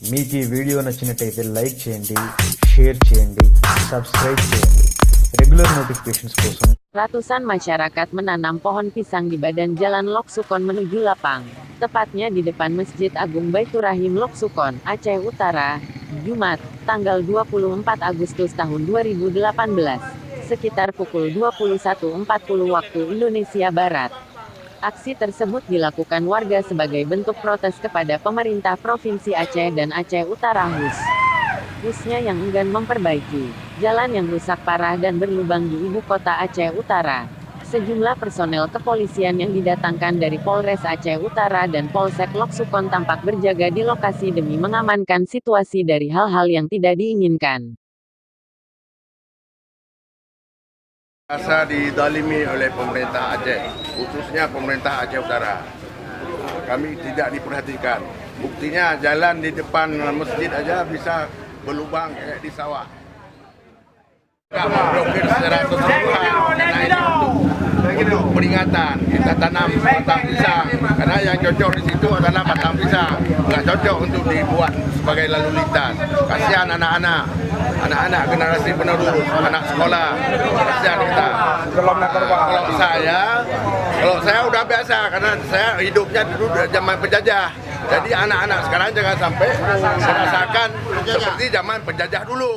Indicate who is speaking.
Speaker 1: మీకు ఈ వీడియో నచ్చినట్టయితే లైక్ చేయండి, షేర్ చేయండి, సబ్స్క్రైబ్ చేయండి. రెగ్యులర్ నోటిఫికేషన్స్ కోసం.
Speaker 2: Ratusan masyarakat menanam pohon pisang di badan jalan Loksukon menuju Lapang, tepatnya di depan Masjid Agung Baiturrahim Loksukon, Aceh Utara, Jumat, tanggal 24 Agustus tahun 2018, sekitar pukul 21.40 waktu Indonesia Barat. Aksi tersebut dilakukan warga sebagai bentuk protes kepada pemerintah Provinsi Aceh dan Aceh Utara khususnya yang enggan memperbaiki jalan yang rusak parah dan berlubang di ibu kota Aceh Utara. Sejumlah personel kepolisian yang didatangkan dari Polres Aceh Utara dan Polsek Loksukon tampak berjaga di lokasi demi mengamankan situasi dari hal-hal yang tidak diinginkan.
Speaker 3: Rasa didalimi oleh pemerintah Aceh, khususnya pemerintah Aceh Utara. Kami tidak diperhatikan. Buktinya jalan di depan masjid aja bisa berlubang kayak di sawah. Kami blokir secara keseluruhan karena ini untuk peringatan. Kita tanam batang pisang karena yang cocok di situ adalah batang pisang, nggak cocok untuk dibuat sebagai lalu lintas. Kasihan anak-anak generasi penerus, anak sekolah. Kasihan kita. Kalau saya udah biasa karena saya hidupnya dulu zaman penjajah. Jadi anak-anak sekarang jangan sampai merasakan seperti zaman penjajah dulu.